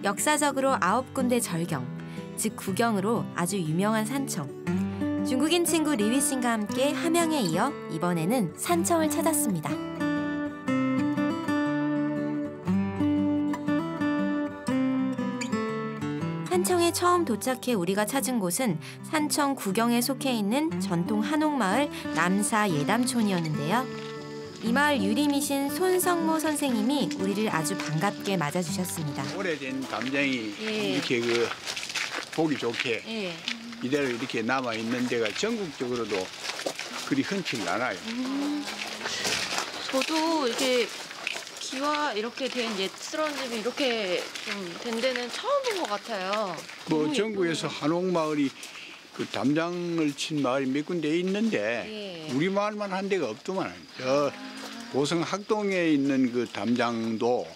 역사적으로 9군데 절경, 즉 구경으로 아주 유명한 산청. 중국인 친구 리위 씨과 함께 함양에 이어 이번에는 산청을 찾았습니다. 산청에 처음 도착해 우리가 찾은 곳은 산청 구경에 속해 있는 전통 한옥마을 남사 예담촌이었는데요. 이 마을 유림이신 손성모 선생님이 우리를 아주 반갑게 맞아주셨습니다. 오래된 담장이 이렇게 보기 좋게 이대로 이렇게 남아 있는 데가 전국적으로도 그리 흔치 않아요. 저도 이렇게 기와 이렇게 된 옛스러운 집이 이렇게 좀 된 데는 처음 본 것 같아요. 뭐 전국에서 한옥마을이 그 담장을 친 마을이 몇 군데 있는데 우리 마을만 한 데가 없더만. 저 고성 학동에 있는 그 담장도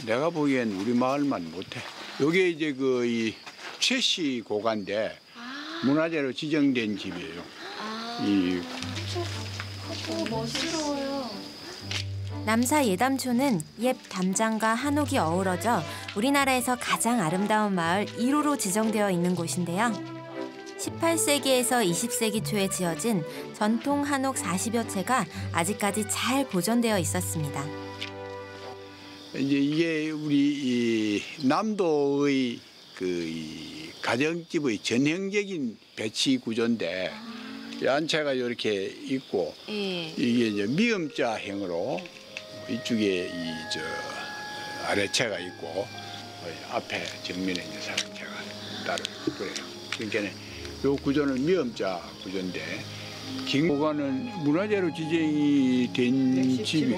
내가 보기엔 우리 마을만 못해. 여기 이제 이 최씨 고가인데 문화재로 지정된 집이에요. 멋스러워요. 남사 예담촌은 옛 담장과 한옥이 어우러져 우리나라에서 가장 아름다운 마을 1호로 지정되어 있는 곳인데요. 18세기에서 20세기 초에 지어진 전통 한옥 40여 채가 아직까지 잘 보존되어 있었습니다. 이제 이게 우리 남도의 이 가정집의 전형적인 배치 구조인데 한 채가 이렇게 있고 이게 이제 미음자형으로 이쪽에 아래채가 있고 앞에 정면에 이제 사랑채가 따로 그래요. 그러니까 이 구조는 미음자 구조인데 김고가는 문화재로 지정이 된 집이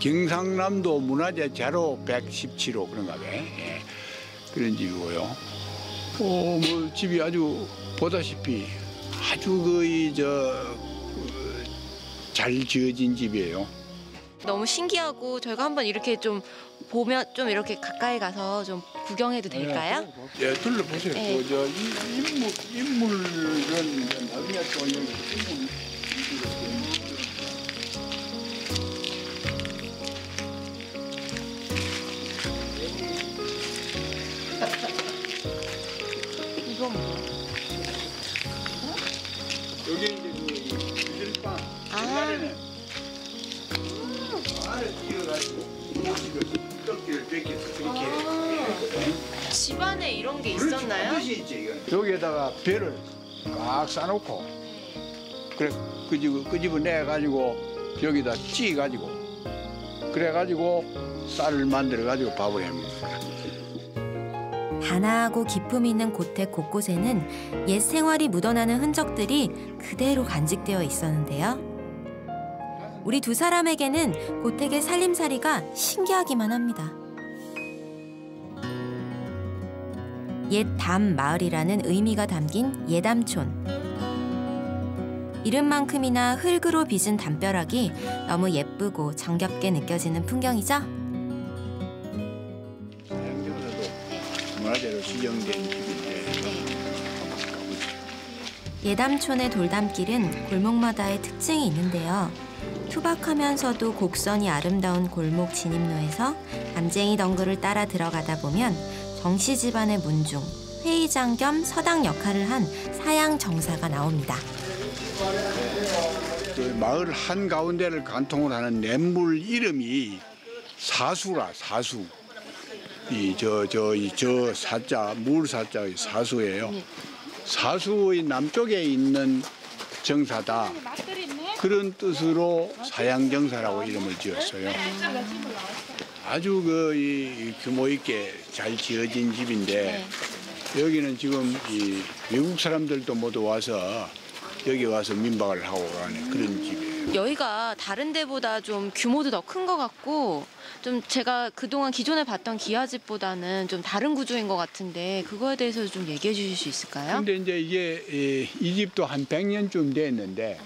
경상남도 문화재 자료 117호 그런가 봐요. 그런 집이고요. 뭐 집이 아주 보다시피 아주 잘 지어진 집이에요. 너무 신기하고 저희가 한번 이렇게 좀 보면 좀 이렇게 가까이 가서 좀 구경해도 될까요? 네, 둘러보세요. 저 인물은 나중에 또 인물. 이건 뭐야? 여기 이제 유실빵. 옛날에는 알을 띄어가지고 떡기를 뺏겨서 그렇게. 집안에 이런 게 있었나요? 여기에다가 배를 꽉 싸놓고 그래 끄집어 내가지고 여기다 찌가지고 그래가지고 쌀을 만들어가지고 밥을 해먹습니다. 단아하고 기품 있는 고택 곳곳에는 옛 생활이 묻어나는 흔적들이 그대로 간직되어 있었는데요. 우리 두 사람에게는 고택의 살림살이가 신기하기만 합니다. 옛 담 마을이라는 의미가 담긴 예담촌. 이름만큼이나 흙으로 빚은 담벼락이 너무 예쁘고 정겹게 느껴지는 풍경이죠? 문화재로 지정된 집인데 예담촌의 돌담길은 골목마다의 특징이 있는데요. 투박하면서도 곡선이 아름다운 골목 진입로에서 담쟁이 덩굴을 따라 들어가다 보면 정씨 집안의 문중, 회의장 겸 서당 역할을 한 사양 정사가 나옵니다. 그 마을 한가운데를 관통을 하는 냇물 이름이 사수라, 사수. 저 사자, 물 사자의 사수예요. 사수의 남쪽에 있는 정사다. 그런 뜻으로 사양정사라고 이름을 지었어요. 아주 규모 있게 잘 지어진 집인데 여기는 지금 외국 사람들도 모두 와서 여기 와서 민박을 하고 가는 그런 집이에요. 여기가 다른 데보다 좀 규모도 더 큰 것 같고 좀 제가 그동안 기존에 봤던 기와집보다는 좀 다른 구조인 것 같은데 그거에 대해서 좀 얘기해 주실 수 있을까요? 근데 이제 이게 이 집도 한 100년쯤 됐는데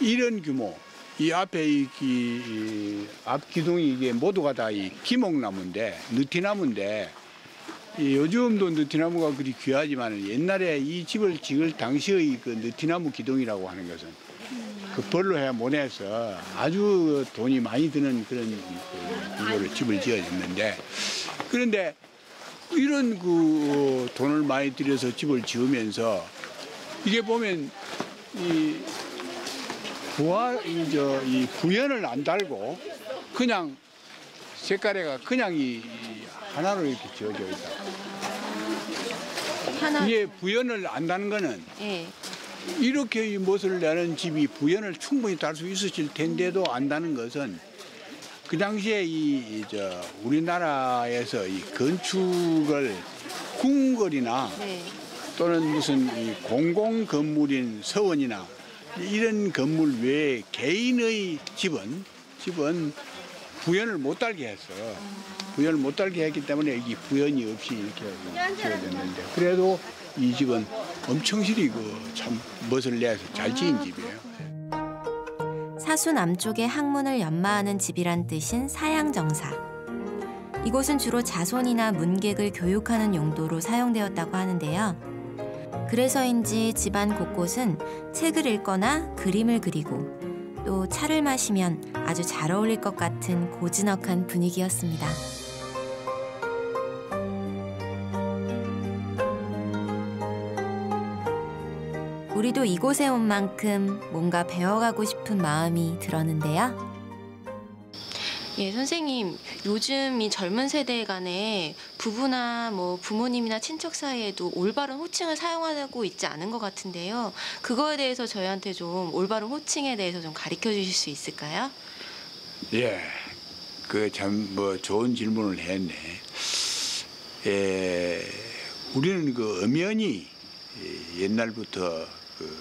이런 규모, 이 앞에 앞 기둥이 이게 모두가 다 이 기목나무인데 느티나무인데 요즘도 느티나무가 그리 귀하지만 옛날에 이 집을 지을 당시의 그 느티나무 기둥이라고 하는 것은 그 벌로 해 못해서 아주 돈이 많이 드는 그런 이거를 집을 지어졌는데 그런데 이런 그 돈을 많이 들여서 집을 지으면서 이게 보면 이 이 부연을 안 달고 그냥 색깔에가 그냥 이 하나로 이렇게 지어져 있다. 하나. 이게 부연을 안 다는 거는 예. 이렇게 이 멋을 내는 집이 부연을 충분히 달 수 있었을 텐데도 안 다는 것은 그 당시에 우리나라에서 이 건축을 궁궐이나 네. 또는 무슨 이 공공 건물인 서원이나 이런 건물 외에 개인의 집은 부연을 못 달게 했어. 부연을 못 달게 했기 때문에 이 부연이 없이 이렇게 지어졌는데 그래도 이 집은 엄청실히 참 멋을 내서 잘 지은 집이에요. 사수 남쪽의 항문을 연마하는 집이란 뜻인 사양정사. 이곳은 주로 자손이나 문객을 교육하는 용도로 사용되었다고 하는데요. 그래서인지 집안 곳곳은 책을 읽거나 그림을 그리고 또 차를 마시면 아주 잘 어울릴 것 같은 고즈넉한 분위기였습니다. 우리도 이곳에 온 만큼 뭔가 배워가고 싶은 마음이 들었는데요. 예, 선생님, 요즘 이 젊은 세대 간에 부부나 뭐 부모님이나 친척 사이에도 올바른 호칭을 사용하고 있지 않은 것 같은데요. 그거에 대해서 저희한테 좀 올바른 호칭에 대해서 좀 가르쳐 주실 수 있을까요? 예, 그 참 좋은 질문을 했네. 우리는 그 엄연히 옛날부터 그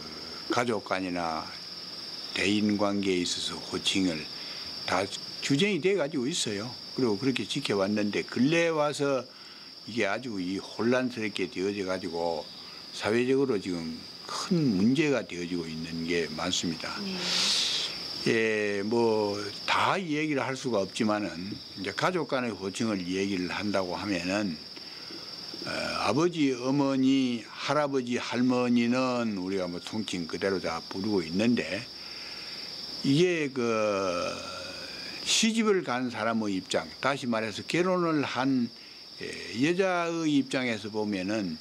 가족 간이나 대인 관계에 있어서 호칭을 다 규정이 돼 가지고 있어요. 그리고 그렇게 지켜왔는데 근래에 와서 이게 아주 이 혼란스럽게 되어져 가지고 사회적으로 지금 큰 문제가 되어지고 있는 게 많습니다. 예, 다 얘기를 할 수가 없지만은 이제 가족 간의 호칭을 얘기를 한다고 하면은 아버지, 어머니, 할아버지, 할머니는 우리가 통칭 그대로 다 부르고 있는데 이게 시집을 간 사람의 입장, 다시 말해서 결혼을 한 여자의 입장에서 보면은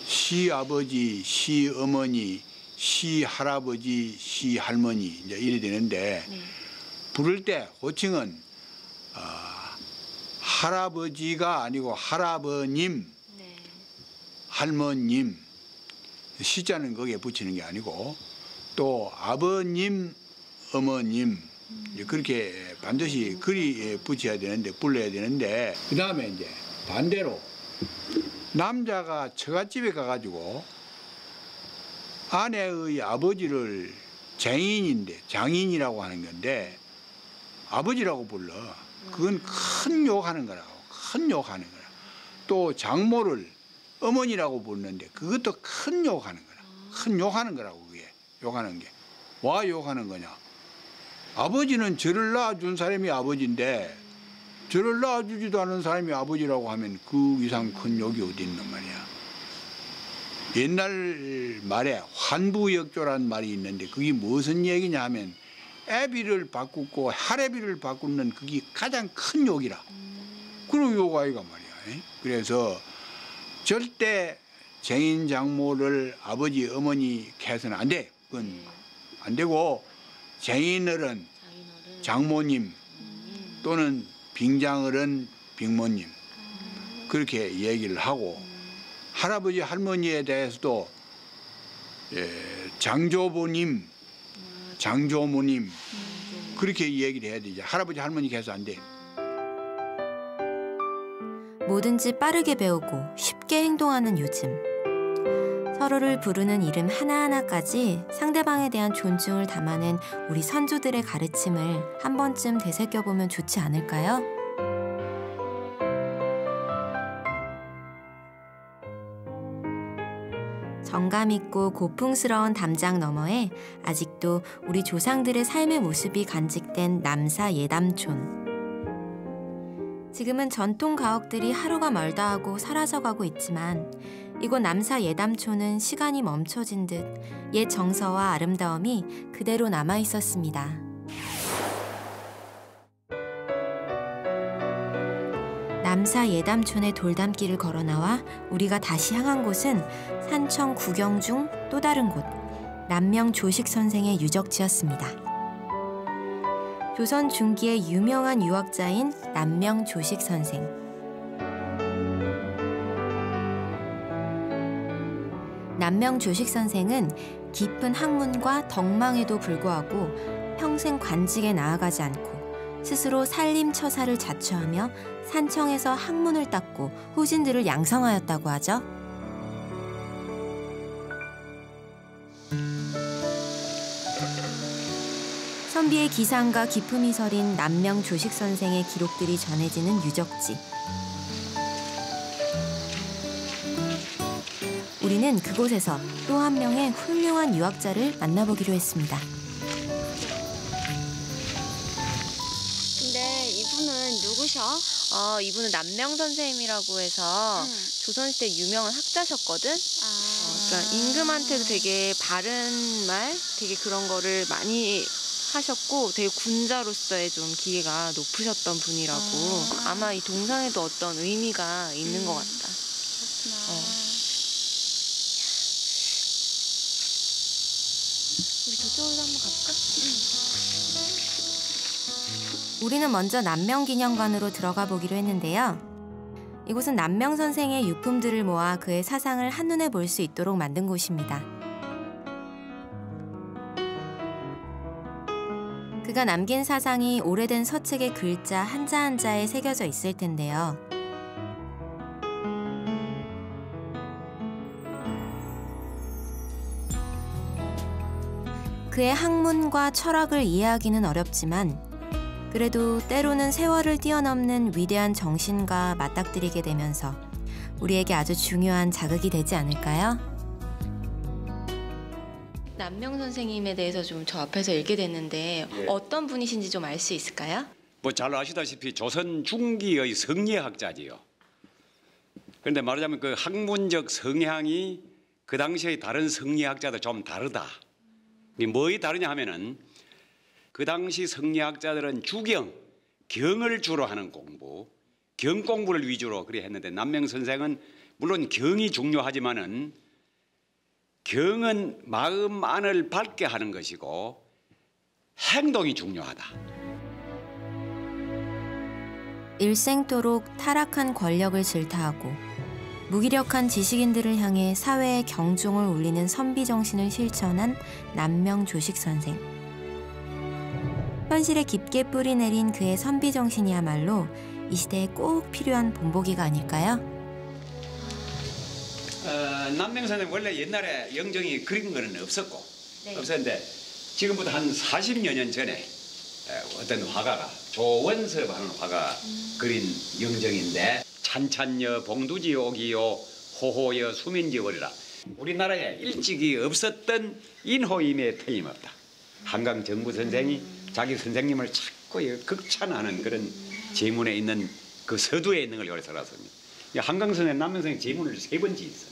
시아버지, 시어머니, 시할아버지, 시할머니 이제 이래 되는데 부를 때 호칭은 할아버지가 아니고 할아버님, 할머님, 시자는 거기에 붙이는 게 아니고 또 아버님, 어머님 그렇게 반드시 글이 붙여야 되는데 불러야 되는데 그 다음에 이제 반대로 남자가 처갓집에 가가지고 아내의 아버지를 장인이라고 하는 건데 아버지라고 불러. 그건 큰 욕하는 거라고. 큰 욕하는 거라. 또 장모를 어머니라고 부르는데 그것도 큰 욕하는 거라. 큰 욕하는 거라고 그게. 욕하는 게. 와 욕하는 거냐. 아버지는 저를 낳아준 사람이 아버지인데 저를 낳아주지도 않은 사람이 아버지라고 하면 그 이상 큰 욕이 어디 있는 말이야. 옛날 말에 환부역조라는 말이 있는데 그게 무슨 얘기냐 하면 애비를 바꾸고 할애비를 바꾸는 그게 가장 큰 욕이라. 그런 욕 아이가 말이야. 그래서 절대 장인 장모를 아버지 어머니 해서는 안 돼. 그건 안 되고 장인어른 장모님 또는 빙장어른 빙모님 그렇게 얘기를 하고 할아버지 할머니에 대해서도 장조부님 장조모님 그렇게 얘기를 해야 되지. 할아버지 할머니 해서 안 돼. 뭐든지 빠르게 배우고 쉽게 행동하는 요즘. 서로를 부르는 이름 하나하나까지 상대방에 대한 존중을 담아낸 우리 선조들의 가르침을 한 번쯤 되새겨보면 좋지 않을까요? 정감 있고 고풍스러운 담장 너머에 아직도 우리 조상들의 삶의 모습이 간직된 남사 예담촌. 지금은 전통 가옥들이 하루가 멀다 하고 사라져가고 있지만 이곳 남사 예담촌은 시간이 멈춰진 듯 옛 정서와 아름다움이 그대로 남아 있었습니다. 남사 예담촌의 돌담길을 걸어 나와 우리가 다시 향한 곳은 산청 구경 중 또 다른 곳, 남명 조식 선생의 유적지였습니다. 조선 중기의 유명한 유학자인 남명 조식 선생. 남명 조식 선생은 깊은 학문과 덕망에도 불구하고 평생 관직에 나아가지 않고 스스로 살림처사를 자처하며 산청에서 학문을 닦고 후진들을 양성하였다고 하죠. 선비의 기상과 기품이 서린 남명 조식 선생의 기록들이 전해지는 유적지. 우리는 그곳에서 또 한 명의 훌륭한 유학자를 만나보기로 했습니다. 근데 이분은 누구셔? 이분은 남명 선생님이라고 해서 조선시대 유명한 학자셨거든. 그러니까 임금한테도 되게 바른 말, 되게 그런 거를 많이 하셨고 되게 군자로서의 좀 기회가 높으셨던 분이라고. 아마 이 동상에도 어떤 의미가 있는 것 같다. 우리 저쪽으로 한번 갈까? 우리는 먼저 남명기념관으로 들어가 보기로 했는데요. 이곳은 남명 선생의 유품들을 모아 그의 사상을 한눈에 볼 수 있도록 만든 곳입니다. 그가 남긴 사상이 오래된 서책의 글자 한자 한자에 새겨져 있을 텐데요. 그의 학문과 철학을 이해하기는 어렵지만 그래도 때로는 세월을 뛰어넘는 위대한 정신과 맞닥뜨리게 되면서 우리에게 아주 중요한 자극이 되지 않을까요? 남명 선생님에 대해서 좀 저 앞에서 읽게 됐는데 예. 어떤 분이신지 좀 알 수 있을까요? 뭐 잘 아시다시피 조선 중기의 성리학자지요. 그런데 말하자면 그 학문적 성향이 그 당시의 다른 성리학자도 좀 다르다. 이게 뭐이 다르냐 하면은 그 당시 성리학자들은 주경, 경을 주로 하는 공부, 경 공부를 위주로 그리 했는데 남명 선생은 물론 경이 중요하지만은 경은 마음 안을 밝게 하는 것이고 행동이 중요하다. 일생도록 타락한 권력을 질타하고 무기력한 지식인들을 향해 사회의 경종을 울리는 선비 정신을 실천한 남명 조식 선생. 현실에 깊게 뿌리내린 그의 선비 정신이야말로 이 시대에 꼭 필요한 본보기가 아닐까요? 남명 선생 원래 옛날에 영정이 그린 거는 없었고 네. 없었는데 지금부터 한 40여 년 전에 어떤 화가가 조원섭 하는 화가 그린 영정인데 찬찬여 봉두지 오기요 호호여 수민지 오리라. 우리나라에 일찍이 없었던 인호임에 틀림없다. 한강 정부 선생이 자기 선생님을 자꾸 극찬하는 그런 제문에 있는 그 서두에 있는 걸 여기 써놨습니다. 한강 선생 남명 선생 제문을 3번 지었어요.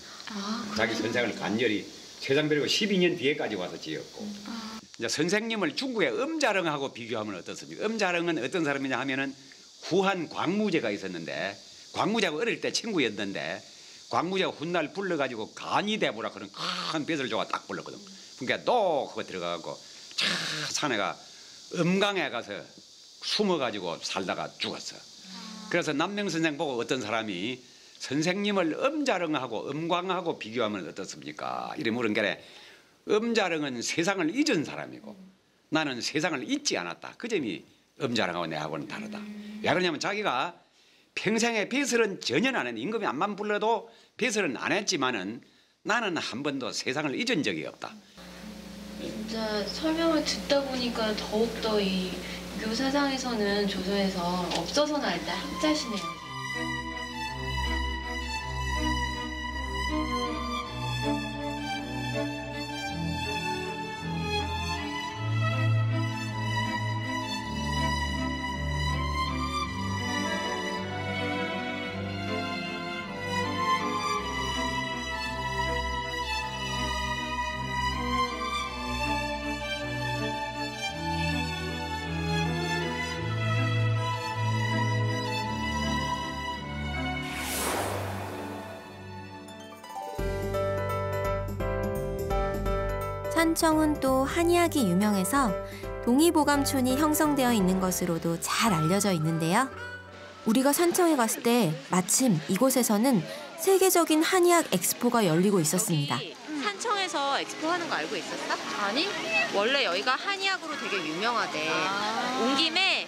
자기 선생을 간절히 최장별이고 12년 뒤에까지 와서 지었고. 이제 선생님을 중국의 엄자릉하고 비교하면 어떻습니까? 엄자릉은 어떤 사람이냐 하면은 후한 광무제가 있었는데 광무제가 어릴 때 친구였는데 광무제가 훗날 불러가지고 간이대보라 그런 큰 벼슬 조가 딱 불렀거든. 그러니까 또 그거 들어가고 차 산에가 엄강에 가서 숨어가지고 살다가 죽었어. 그래서 남명 선생 보고 어떤 사람이 선생님을 엄자릉하고 엄광하고 비교하면 어떻습니까? 이래 물은 게 엄자릉은 세상을 잊은 사람이고 나는 세상을 잊지 않았다. 그 점이 엄자릉하고 내하고는 다르다. 왜 그러냐면 자기가 평생에 배설은 전혀 안 했는데 임금이 암만 불러도 배설은 안 했지만은 나는 한 번도 세상을 잊은 적이 없다. 진짜 설명을 듣다 보니까 더욱더 이 유교 사상에서는 조선에서 없어서는 안 될 학자시네요. 산청은 또 한의학이 유명해서 동의보감촌이 형성되어 있는 것으로도 잘 알려져 있는데요. 우리가 산청에 갔을 때 마침 이곳에서는 세계적인 한의학 엑스포가 열리고 있었습니다. 산청에서 엑스포 하는 거 알고 있었어? 아니. 원래 여기가 한의학으로 되게 유명하대. 온 김에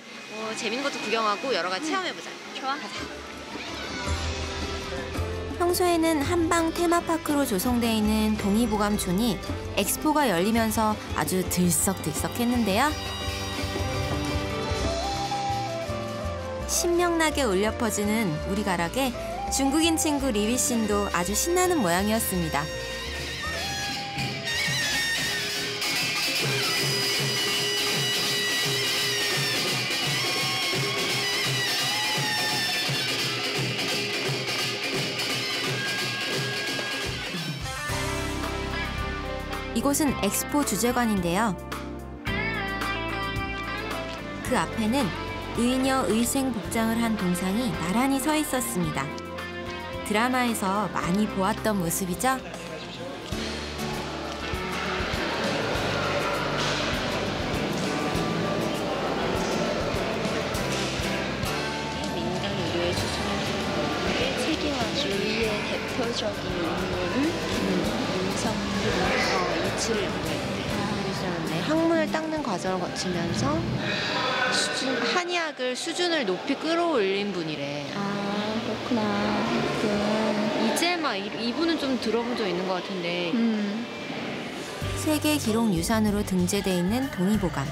재밌는 것도 구경하고 여러 가지 체험해보자. 좋아. 가자. 평소에는 한방 테마파크로 조성되어 있는 동의보감촌이 엑스포가 열리면서 아주 들썩들썩했는데요. 신명나게 울려 퍼지는 우리 가락에 중국인 친구 리위 씨도 아주 신나는 모양이었습니다. 이곳은 엑스포 주재관인데요. 그 앞에는 의녀 의생 복장을 한 동상이 나란히 서 있었습니다. 드라마에서 많이 보았던 모습이죠. 민간 의료에 수준을 세계화주의의 대표적인 인물을 윤석열 이치를 네, 학문을 닦는 과정을 거치면서 한의학을 수준을 높이 끌어올린 분이래. 아 그렇구나. 이제 막 이분은 좀 들어본 적 있는 것 같은데. 세계 기록 유산으로 등재돼 있는 동의보감.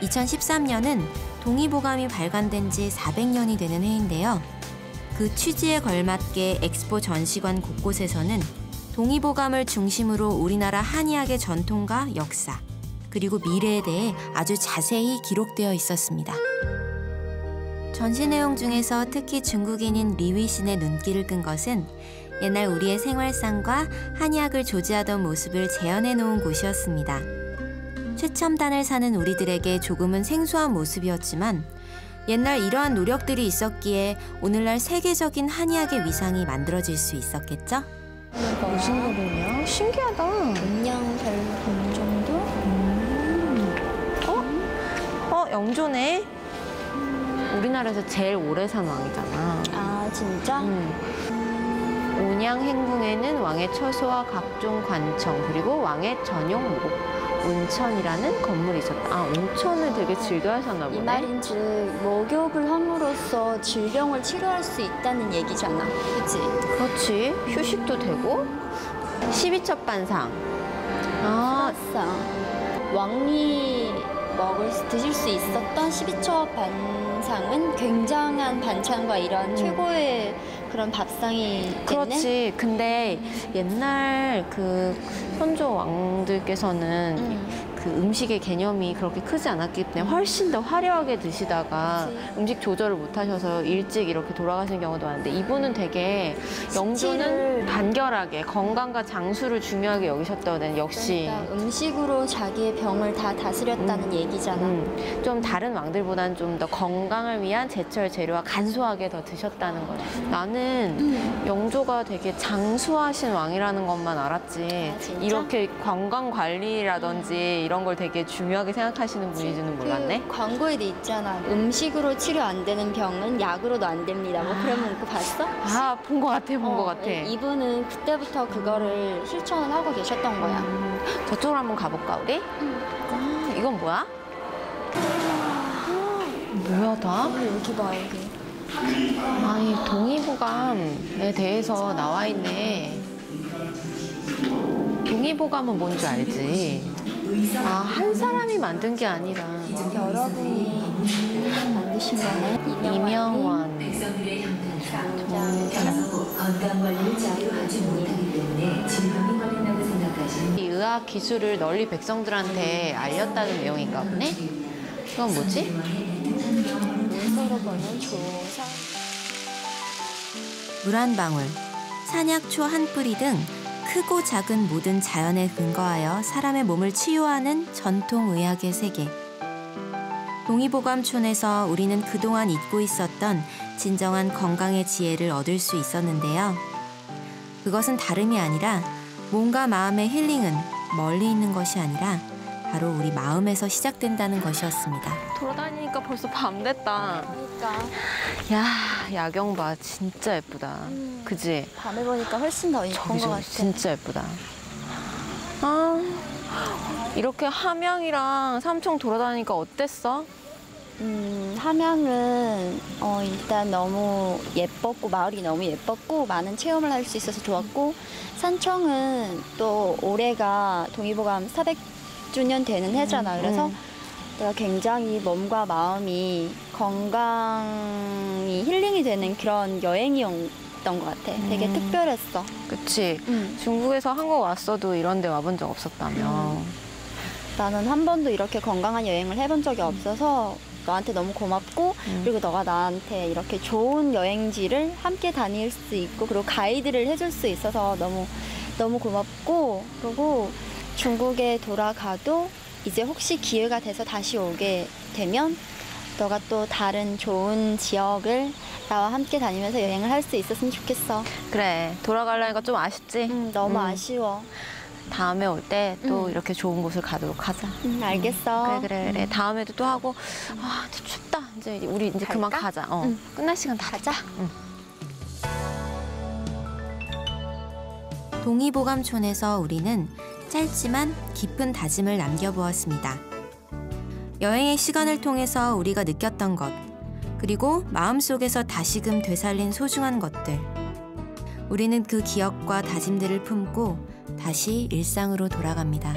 2013년은 동의보감이 발간된 지 400년이 되는 해인데요. 그 취지에 걸맞게 엑스포 전시관 곳곳에서는 동의보감을 중심으로 우리나라 한의학의 전통과 역사, 그리고 미래에 대해 아주 자세히 기록되어 있었습니다. 전시 내용 중에서 특히 중국인인 리위 씨의 눈길을 끈 것은 옛날 우리의 생활상과 한의학을 조지하던 모습을 재현해 놓은 곳이었습니다. 최첨단을 사는 우리들에게 조금은 생소한 모습이었지만 옛날 이러한 노력들이 있었기에 오늘날 세계적인 한의학의 위상이 만들어질 수 있었겠죠? 무슨 노래냐? 신기하다. 음양별 본종도 영조네. 우리나라에서 제일 오래 산 왕이잖아. 아 진짜? 온양 행궁에는 왕의 처소와 각종 관청 그리고 왕의 전용 목 온천이라는 건물이 있었다. 아, 온천을 되게 즐겨 하셨나 보네. 이 말인즉 목욕을 함으로써 질병을 치료할 수 있다는 얘기잖아. 그치? 그렇지. 휴식도 되고 12첩 반상. 아, 아싸. 왕이 드실 수 있었던 12첩 반상은 굉장한 반찬과 이런 최고의 그런 밥상이 됐네? 그렇지. 근데 옛날 그 선조 왕들께서는 그 음식의 개념이 그렇게 크지 않았기 때문에 훨씬 더 화려하게 드시다가 음식 조절을 못 하셔서 일찍 이렇게 돌아가시는 경우도 많은데 이분은 되게 영조는 간결하게 건강과 장수를 중요하게 여기셨다는 역시 그러니까 음식으로 자기의 병을 다 다스렸다는 얘기잖아. 좀 다른 왕들보다는 좀 더 건강을 위한 제철 재료와 간소하게 더 드셨다는 거죠. 나는 영조가 되게 장수하신 왕이라는 것만 알았지. 아, 진짜? 이렇게 건강 관리라든지 이런 걸 되게 중요하게 생각하시는 분인지는 몰랐네. 그 광고에도 있잖아. 음식으로 치료 안 되는 병은 약으로도 안 됩니다. 뭐 그런 문구 봤어? 아, 본 것 같아, 본 것 같아. 이분은 그때부터 그거를 실천을 하고 계셨던 거야. 저쪽으로 한번 가볼까, 우리? 아, 이건 뭐야? 뭐야, 다? 여기 봐, 여기. 아니, 동의보감에 대해서 나와 있네. 동의보감은 뭔지 알지? 아, 한 사람이 만든 게 아니라 여러분이 만드신 거네. 이명환. 건강관리를 제대로 하지 못하기 때문에 질병이 걸린다고 생각하시는 이 의학 기술을 널리 백성들한테 알렸다는 내용인가 보네? 그건 뭐지? 문서로 보는 조사. 물 한 방울, 산약초 한 뿌리 등 크고 작은 모든 자연에 근거하여 사람의 몸을 치유하는 전통의학의 세계. 동의보감촌에서 우리는 그동안 잊고 있었던 진정한 건강의 지혜를 얻을 수 있었는데요. 그것은 다름이 아니라 몸과 마음의 힐링은 멀리 있는 것이 아니라 바로 우리 마음에서 시작된다는 것이었습니다. 돌아다니니까 벌써 밤 됐다. 그러니까 야, 야경 봐. 진짜 예쁘다. 그지? 밤에 보니까 훨씬 더 예쁜 것 같아. 진짜 예쁘다. 아, 이렇게 함양이랑 삼청 돌아다니니까 어땠어? 함양은 일단 너무 예뻤고 마을이 너무 예뻤고 많은 체험을 할 수 있어서 좋았고, 산청은 또 올해가 동의보감 400주년 되는 해잖아. 그래서 내가 굉장히 몸과 마음이 건강이 힐링이 되는 그런 여행이었던 것 같아. 되게 특별했어. 그치. 중국에서 한국 왔어도 이런 데 와본 적 없었다며. 나는 한 번도 이렇게 건강한 여행을 해본 적이 없어서 너한테 너무 고맙고, 그리고 너가 나한테 이렇게 좋은 여행지를 함께 다닐 수 있고, 그리고 가이드를 해줄 수 있어서 너무 고맙고, 그리고 중국에 돌아가도 이제 혹시 기회가 돼서 다시 오게 되면 너가 또 다른 좋은 지역을 나와 함께 다니면서 여행을 할 수 있었으면 좋겠어. 그래, 돌아가려니까 좀 아쉽지? 너무 아쉬워. 다음에 올 때 또 이렇게 좋은 곳을 가도록 하자. 알겠어. 그래. 다음에도 또 하고. 아, 진짜 춥다. 이제 우리 이제 그만 가자. 끝날 시간 다 가자. 동의보감촌에서 우리는 짧지만 깊은 다짐을 남겨보았습니다. 여행의 시간을 통해서 우리가 느꼈던 것, 그리고 마음속에서 다시금 되살린 소중한 것들. 우리는 그 기억과 다짐들을 품고 다시 일상으로 돌아갑니다.